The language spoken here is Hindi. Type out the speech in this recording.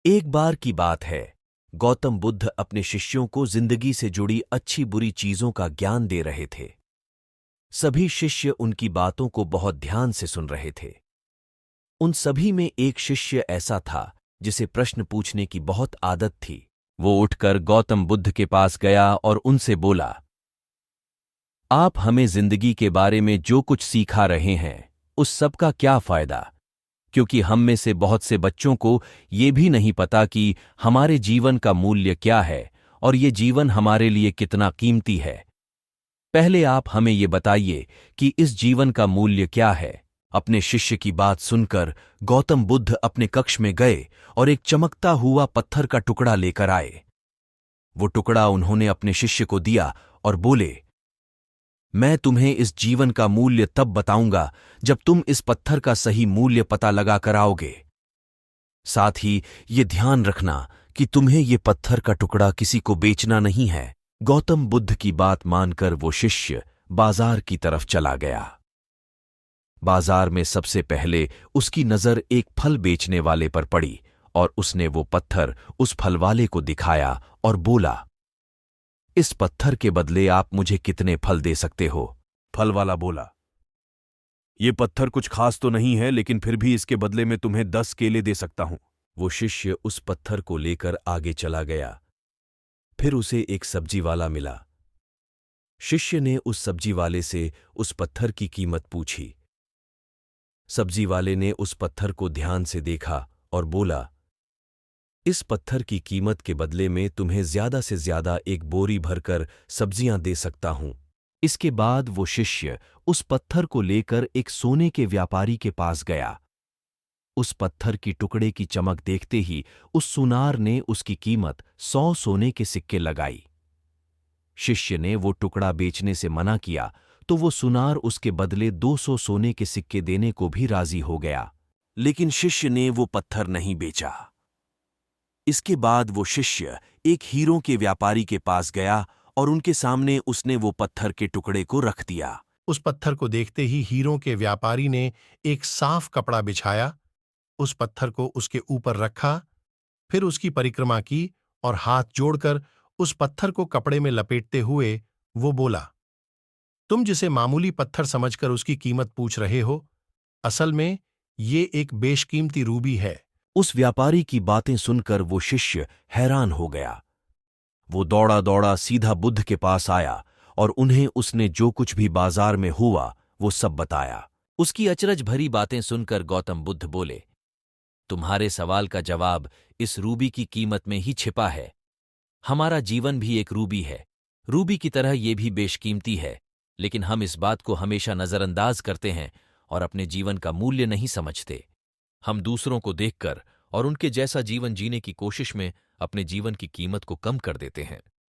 एक बार की बात है, गौतम बुद्ध अपने शिष्यों को जिंदगी से जुड़ी अच्छी बुरी चीजों का ज्ञान दे रहे थे। सभी शिष्य उनकी बातों को बहुत ध्यान से सुन रहे थे। उन सभी में एक शिष्य ऐसा था जिसे प्रश्न पूछने की बहुत आदत थी। वो उठकर गौतम बुद्ध के पास गया और उनसे बोला, आप हमें जिंदगी के बारे में जो कुछ सिखा रहे हैं उस सब का क्या फायदा, क्योंकि हम में से बहुत से बच्चों को ये भी नहीं पता कि हमारे जीवन का मूल्य क्या है और ये जीवन हमारे लिए कितना कीमती है। पहले आप हमें ये बताइए कि इस जीवन का मूल्य क्या है। अपने शिष्य की बात सुनकर गौतम बुद्ध अपने कक्ष में गए और एक चमकता हुआ पत्थर का टुकड़ा लेकर आए। वो टुकड़ा उन्होंने अपने शिष्य को दिया और बोले, मैं तुम्हें इस जीवन का मूल्य तब बताऊंगा जब तुम इस पत्थर का सही मूल्य पता लगा कर आओगे। साथ ही ये ध्यान रखना कि तुम्हें ये पत्थर का टुकड़ा किसी को बेचना नहीं है। गौतम बुद्ध की बात मानकर वो शिष्य बाजार की तरफ चला गया। बाजार में सबसे पहले उसकी नजर एक फल बेचने वाले पर पड़ी और उसने वो पत्थर उस फल वाले को दिखाया और बोला, इस पत्थर के बदले आप मुझे कितने फल दे सकते हो? फल वाला बोला, ये पत्थर कुछ खास तो नहीं है, लेकिन फिर भी इसके बदले में तुम्हें 10 केले दे सकता हूं। वो शिष्य उस पत्थर को लेकर आगे चला गया। फिर उसे एक सब्जी वाला मिला। शिष्य ने उस सब्जी वाले से उस पत्थर की कीमत पूछी। सब्जी वाले ने उस पत्थर को ध्यान से देखा और बोला, इस पत्थर की कीमत के बदले में तुम्हें ज्यादा से ज्यादा एक बोरी भरकर सब्जियां दे सकता हूं। इसके बाद वो शिष्य उस पत्थर को लेकर एक सोने के व्यापारी के पास गया। उस पत्थर की टुकड़े की चमक देखते ही उस सुनार ने उसकी कीमत 100 सोने के सिक्के लगाई। शिष्य ने वो टुकड़ा बेचने से मना किया तो वो सुनार उसके बदले 200 सोने के सिक्के देने को भी राजी हो गया, लेकिन शिष्य ने वो पत्थर नहीं बेचा। इसके बाद वो शिष्य एक हीरों के व्यापारी के पास गया और उनके सामने उसने वो पत्थर के टुकड़े को रख दिया। उस पत्थर को देखते ही हीरों के व्यापारी ने एक साफ कपड़ा बिछाया, उस पत्थर को उसके ऊपर रखा, फिर उसकी परिक्रमा की और हाथ जोड़कर उस पत्थर को कपड़े में लपेटते हुए वो बोला, तुम जिसे मामूली पत्थर समझकर उसकी कीमत पूछ रहे हो, असल में ये एक बेशकीमती रूबी है। उस व्यापारी की बातें सुनकर वो शिष्य हैरान हो गया। वो दौड़ा दौड़ा सीधा बुद्ध के पास आया और उन्हें उसने जो कुछ भी बाजार में हुआ वो सब बताया। उसकी अचरज भरी बातें सुनकर गौतम बुद्ध बोले, तुम्हारे सवाल का जवाब इस रूबी की कीमत में ही छिपा है। हमारा जीवन भी एक रूबी है, रूबी की तरह ये भी बेशकीमती है, लेकिन हम इस बात को हमेशा नजरअंदाज करते हैं और अपने जीवन का मूल्य नहीं समझते। हम दूसरों को देखकर और उनके जैसा जीवन जीने की कोशिश में अपने जीवन की कीमत को कम कर देते हैं।